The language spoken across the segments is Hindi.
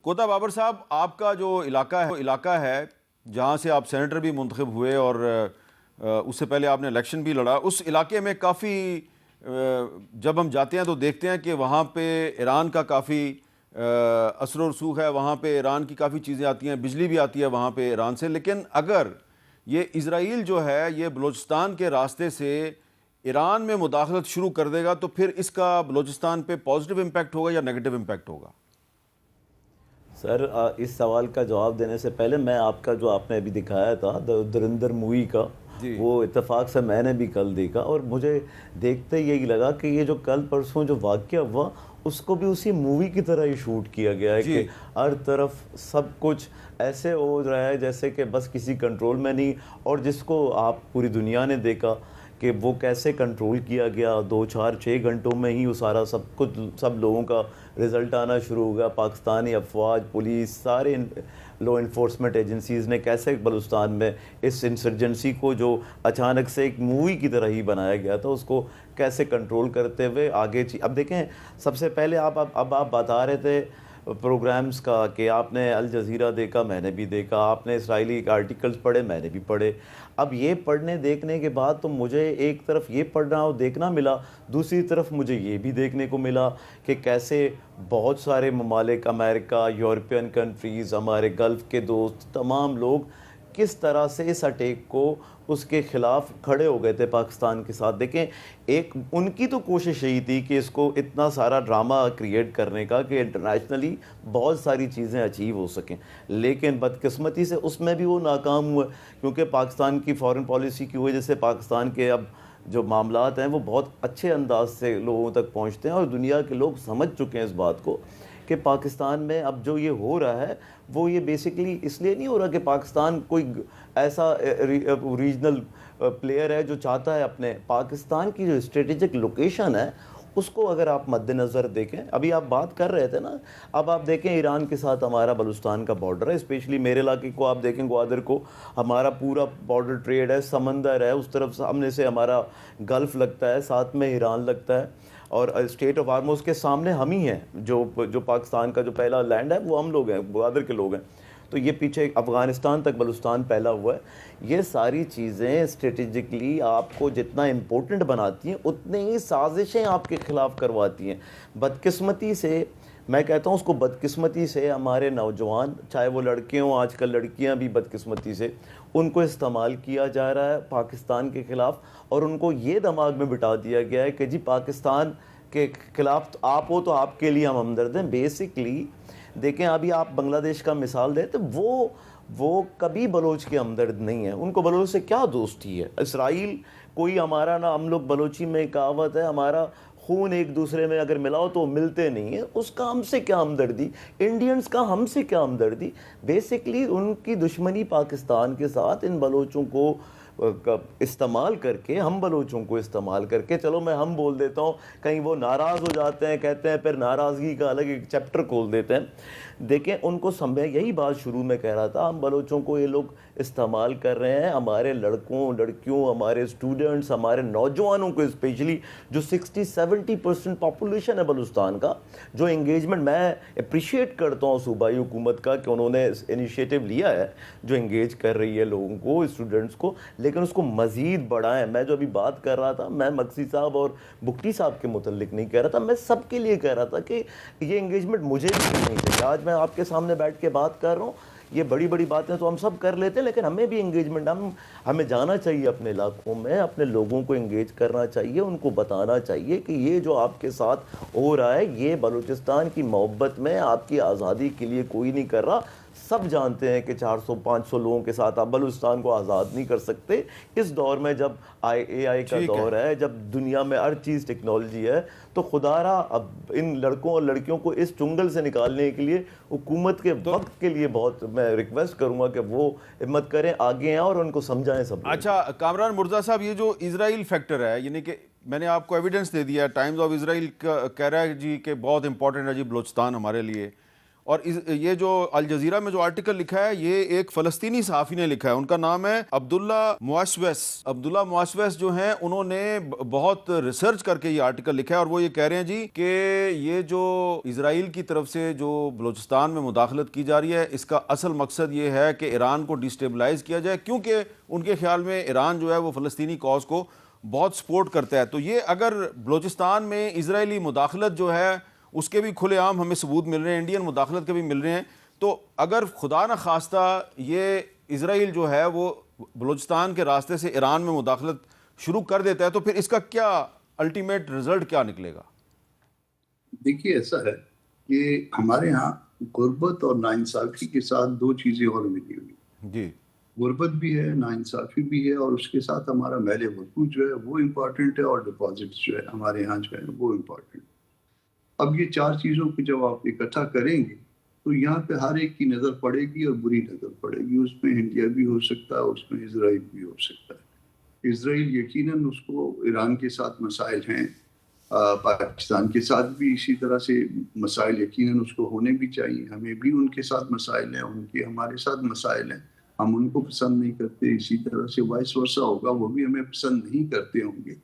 कोता बाबर साहब, आपका जो इलाका है जहाँ से आप सेनेटर भी मुंतखब हुए और उससे पहले आपने इलेक्शन भी लड़ा, उस इलाके में काफ़ी जब हम जाते हैं तो देखते हैं कि वहाँ पे ईरान का काफ़ी असर और रसूख है। वहाँ पे ईरान की काफ़ी चीज़ें आती हैं, बिजली भी आती है वहाँ पे ईरान से। लेकिन अगर ये इज़राइल जो है ये बलूचिस्तान के रास्ते से ईरान में मुदाखलत शुरू कर देगा तो फिर इसका बलूचिस्तान पे पॉजिटिव इम्पैक्ट होगा या नेगेटिव इम्पैक्ट होगा? सर, इस सवाल का जवाब देने से पहले मैं आपका जो आपने अभी दिखाया था धुरंधर मूवी का, जी वो इत्तेफाक से मैंने भी कल देखा और मुझे देखते यही लगा कि ये जो कल परसों जो वाक़या हुआ उसको भी उसी मूवी की तरह ही शूट किया गया है जी कि हर तरफ सब कुछ ऐसे हो रहा है जैसे कि बस किसी कंट्रोल में नहीं। और जिसको आप पूरी दुनिया ने देखा कि वो कैसे कंट्रोल किया गया, 2 4 6 घंटों में ही वो सारा सब कुछ सब लोगों का रिज़ल्ट आना शुरू हो गया। पाकिस्तानी अफवाज, पुलिस, सारे लॉ इन्फोर्समेंट एजेंसीज़ ने कैसे बलूचिस्तान में इस इंसर्जेंसी को जो अचानक से एक मूवी की तरह ही बनाया गया था उसको कैसे कंट्रोल करते हुए आगे अब देखें। सबसे पहले अब आप बता रहे थे प्रोग्राम्स का कि आपने अल जज़ीरा देखा, मैंने भी देखा, आपने इसराइली आर्टिकल्स पढ़े, मैंने भी पढ़े। अब ये पढ़ने देखने के बाद तो मुझे एक तरफ ये पढ़ना और देखना मिला, दूसरी तरफ मुझे ये भी देखने को मिला कि कैसे बहुत सारे ममालिक, अमेरिका, यूरोपियन कंट्रीज़, हमारे गल्फ़ के दोस्त, तमाम लोग किस तरह से इस अटैक को उसके ख़िलाफ़ खड़े हो गए थे पाकिस्तान के साथ। देखें, एक उनकी तो कोशिश यही थी कि इसको इतना सारा ड्रामा क्रिएट करने का कि इंटरनेशनली बहुत सारी चीज़ें अचीव हो सकें, लेकिन बदकिस्मती से उसमें भी वो नाकाम हुए क्योंकि पाकिस्तान की फ़ॉरेन पॉलिसी की वजह से पाकिस्तान के अब जो मामलात हैं वो बहुत अच्छे अंदाज से लोगों तक पहुँचते हैं और दुनिया के लोग समझ चुके हैं इस बात को कि पाकिस्तान में अब जो ये हो रहा है वो ये बेसिकली इसलिए नहीं हो रहा कि पाकिस्तान कोई ऐसा रीजनल प्लेयर है जो चाहता है अपने पाकिस्तान की जो स्ट्रेटेजिक लोकेशन है उसको अगर आप मद्देनज़र देखें। अभी आप बात कर रहे थे ना, अब आप देखें ईरान के साथ हमारा बलूचिस्तान का बॉर्डर है, स्पेशली मेरे इलाके को आप देखें, ग्वादर को, हमारा पूरा बॉर्डर ट्रेड है, समंदर है, उस तरफ सामने से हमारा गल्फ़ लगता है, साथ में ईरान लगता है और स्टेट ऑफ हार्मोज के सामने हम ही हैं। जो पाकिस्तान का जो पहला लैंड है वो हम लोग हैं, ग्वादर के लोग हैं। तो ये पीछे अफ़गानिस्तान तक बलूचिस्तान फैला हुआ है। ये सारी चीज़ें स्ट्रेटेजिकली आपको जितना इम्पोर्टेंट बनाती हैं उतनी ही साजिशें आपके ख़िलाफ़ करवाती हैं। बदकिस्मती से मैं कहता हूँ उसको, बदकिस्मती से हमारे नौजवान, चाहे वो लड़के हों, आजकल लड़कियाँ भी बदकिस्मती से उनको इस्तेमाल किया जा रहा है पाकिस्तान के ख़िलाफ़ और उनको ये दिमाग में बिठा दिया गया है कि जी पाकिस्तान के ख़िलाफ़ तो आप हो तो आपके लिए हम हमदर्द हैं। बेसिकली देखें, अभी आप बांग्लादेश का मिसाल दें तो वो कभी बलोच के हमदर्द नहीं है, उनको बलोच से क्या दोस्ती है। इसराइल कोई हमारा ना, हम लोग बलोची में कहावत है, हमारा खून एक दूसरे में अगर मिलाओ तो मिलते नहीं है, उसका हमसे क्या हमदर्दी, इंडियंस का हमसे क्या हमदर्दी। बेसिकली उनकी दुश्मनी पाकिस्तान के साथ इन बलोचों को इस्तेमाल करके, हम बलोचों को इस्तेमाल करके, चलो मैं हम बोल देता हूँ, कहीं वो नाराज़ हो जाते हैं, कहते हैं, फिर नाराज़गी का अलग एक चैप्टर खोल देते हैं। देखें, उनको यही बात शुरू में कह रहा था, हम बलोचों को ये लोग इस्तेमाल कर रहे हैं, हमारे लड़कों लड़कियों, हमारे स्टूडेंट्स, हमारे नौजवानों को स्पेशली, जो 60-70% पॉपुलेशन है बलूचिस्तान का, जो एंगेजमेंट मैं अप्रिशिएट करता हूँ सूबाई हुकूमत का कि उन्होंने इनिशिएटिव लिया है, जो एंगेज कर रही है लोगों को, स्टूडेंट्स को, लेकिन उसको मज़ीद बढ़ाएं। मैं जो अभी बात कर रहा था, मैं मक्सी साहब और बुक्टी साहब के मुतल्लिक नहीं कह रहा था, मैं सबके लिए कह रहा था कि ये एंगेजमेंट मुझे भी नहीं चाहिए। आज मैं आपके सामने बैठ के बात कर रहा हूँ, ये बड़ी बड़ी बातें तो हम सब कर लेते हैं, लेकिन हमें भी एंगेजमेंट, हमें जाना चाहिए अपने इलाकों में, अपने लोगों को एंगेज करना चाहिए, उनको बताना चाहिए कि ये जो आपके साथ हो रहा है ये बलूचिस्तान की मोहब्बत में, आपकी आज़ादी के लिए कोई नहीं कर रहा। सब जानते हैं कि 400-500 लोगों के साथ आप बलूचिस्तान को आज़ाद नहीं कर सकते। इस दौर में जब AI का दौर है, जब दुनिया में हर चीज़ टेक्नोलॉजी है, तो खुदारा अब इन लड़कों और लड़कियों को इस चुंगल से निकालने के लिए हुकूमत के वक्त के लिए बहुत मैं रिक्वेस्ट करूँगा कि वो हिम्मत करें, आगे आएँ और उनको समझाएं सब। अच्छा कामरान मुर्जा साहब, ये जो इजराइल फैक्टर है, यानी कि मैंने आपको एविडेंस दे दिया, टाइम्स ऑफ इजराइल कह रहा है जी कि बहुत इंपॉर्टेंट है जी बलूचिस्तान हमारे लिए, और ये जो अल जज़ीरा में जो आर्टिकल लिखा है ये एक फ़लस्तीनी सहाफ़ी ने लिखा है, उनका नाम है अब्दुल्ला मुआस्वेस। अब्दुल्ला मुआस्वेस जो हैं उन्होंने बहुत रिसर्च करके ये आर्टिकल लिखा है और वो ये कह रहे हैं जी कि ये जो इजराइल की तरफ से जो बलूचिस्तान में मुदाखलत की जा रही है इसका असल मकसद ये है कि ईरान को डिस्टेबलाइज़ किया जाए, क्योंकि उनके ख्याल में ईरान जो है वो फ़लस्तीनी कॉज को बहुत सपोर्ट करता है। तो ये अगर बलूचिस्तान में इजरायली मुदाखलत जो है उसके भी खुलेआम हमें सबूत मिल रहे हैं, इंडियन मुदाखलत के भी मिल रहे हैं, तो अगर खुदा न खास्ता ये इजराइल जो है वो बलूचिस्तान के रास्ते से ईरान में मुदाखलत शुरू कर देता है तो फिर इसका क्या अल्टीमेट रिजल्ट क्या निकलेगा? देखिए, ऐसा है कि हमारे यहाँ गुर्बत और नाइंसाफी के साथ दो चीजें और मिली हुई जी। गुर्बत भी है, नाइंसाफी भी है, और उसके साथ हमारा मैल वकूफ़ जो है वो इम्पॉर्टेंट है, और डिपॉजिट्स जो है हमारे यहाँ जो है वो इम्पॉर्टेंट। अब ये चार चीज़ों को जब आप इकट्ठा करेंगे तो यहाँ पे हर एक की नज़र पड़ेगी और बुरी नज़र पड़ेगी। उसमें इंडिया भी हो सकता है, उसमें इसराइल भी हो सकता है। इसराइल यकीनन उसको ईरान के साथ मसाइल हैं, पाकिस्तान के साथ भी इसी तरह से मसाइल यकीनन उसको होने भी चाहिए। हमें भी उनके साथ मसाइल हैं, उनके हमारे साथ मसाइल हैं। हम उनको पसंद नहीं करते, इसी तरह से वाइस वर्सा होगा, वो भी हमें पसंद नहीं करते होंगे।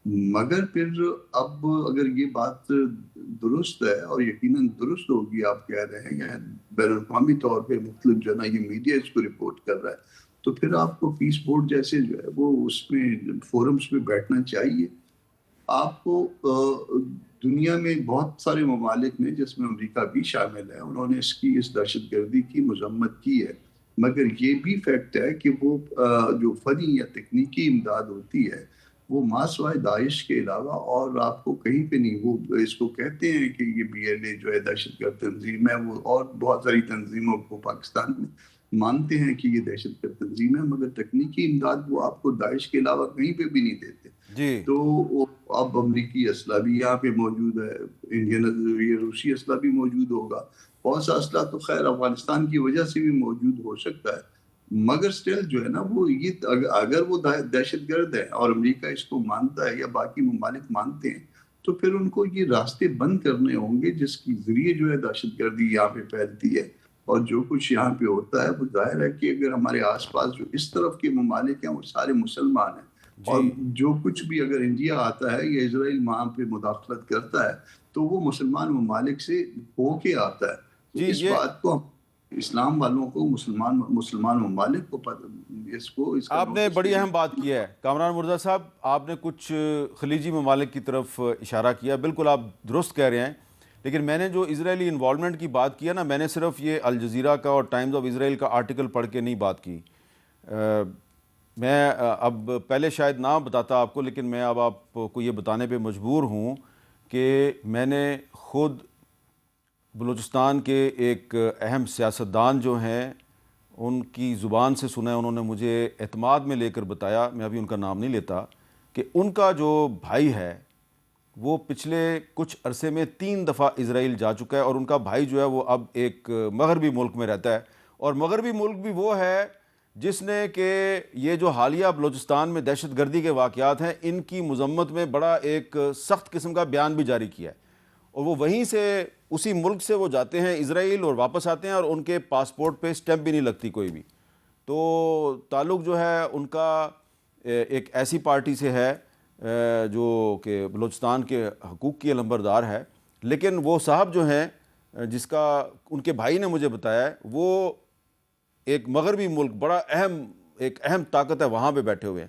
मगर फिर अब अगर ये बात दुरुस्त है, और यकीनन दुरुस्त होगी, आप कह रहे हैं, या बैनुल-अक़वामी तौर पे मुख्तलिफ जो है ना ये मीडिया इसको रिपोर्ट कर रहा है, तो फिर आपको पीस बोर्ड जैसे जो है वो उसमें फोरम्स में बैठना चाहिए। आपको दुनिया में बहुत सारे ममालिक ने, जिसमें अमेरिका भी शामिल है, उन्होंने इस दहशतगर्दी की मजम्मत की है। मगर ये भी फैक्ट है कि वो जो फनी या तकनीकी इमदाद होती है वो मासवाए दाइश के अलावा और आपको कहीं पे नहीं। वो इसको कहते हैं कि ये BLA जो है दहशतगर्द तंजीम है, वो और बहुत सारी तंजीमों को पाकिस्तान में मानते हैं कि ये दहशतगर्द तंजीम है, मगर तकनीकी इमदाद वो आपको दाइश के अलावा कहीं पे भी नहीं देते जी। तो अब अमरीकी असला भी यहाँ पे मौजूद है, इंडियन ये रूसी असला भी मौजूद होगा, बहुत सा असला तो खैर अफगानिस्तान की वजह से भी मौजूद हो सकता है। मगर स्टिल जो है ना वो ये अगर वो दहशतगर्द है और अमेरिका इसको मानता है या बाकी ममालिक मानते हैं, तो फिर उनको ये रास्ते बंद करने होंगे जिसकी जरिए जो है दहशतगर्दी यहाँ पे फैलती है। और जो कुछ यहाँ पे होता है वो जाहिर है कि अगर हमारे आसपास जो इस तरफ के ममालिक हैं वो सारे मुसलमान हैं, और जो कुछ भी अगर इंडिया आता है या इसराइल वहाँ पे मुदाखलत करता है तो वो मुसलमान ममालिक से होके आता है। तो इस बात को इस्लाम वालों को, मुसलमान ममालिक को इसको आपने बड़ी अहम बात की है कामरान मुर्तज़ा साहब, आपने कुछ खलीजी ममालिक की तरफ इशारा किया, बिल्कुल आप दुरुस्त कह रहे हैं। लेकिन मैंने जो इजरायली इन्वॉल्वमेंट की बात किया ना, मैंने सिर्फ ये अल जज़ीरा का और टाइम्स ऑफ इसराइल का आर्टिकल पढ़ के नहीं बात की। मैं अब पहले शायद ना बताता आपको, लेकिन मैं अब आपको ये बताने पे मजबूर हूँ कि मैंने ख़ुद बलूचिस्तान के एक अहम सियासतदान जो हैं उनकी ज़ुबान से सुना है, उन्होंने मुझे एतमाद में लेकर बताया, मैं अभी उनका नाम नहीं लेता, कि उनका जो भाई है वो पिछले कुछ अरसे में 3 दफ़ा इसराइल जा चुका है, और उनका भाई जो है वो अब एक मगरबी मुल्क में रहता है, और मगरबी मुल्क भी वो है जिसने कि ये जो हालिया बलूचिस्तान में दहशतगर्दी के वाक़यात हैं इनकी मज़म्मत में बड़ा एक सख्त किस्म का बयान भी जारी किया है। और वो वहीं से, उसी मुल्क से वो जाते हैं इसराइल और वापस आते हैं, और उनके पासपोर्ट पे स्टैम्प भी नहीं लगती कोई भी। तो ताल्लुक़ जो है उनका एक ऐसी पार्टी से है जो कि बलूचिस्तान के हकूक़ की अलंबरदार है, लेकिन वो साहब जो हैं जिसका उनके भाई ने मुझे बताया है, वो एक मगरबी मुल्क, बड़ा एक अहम ताकत है, वहाँ पे बैठे हुए हैं।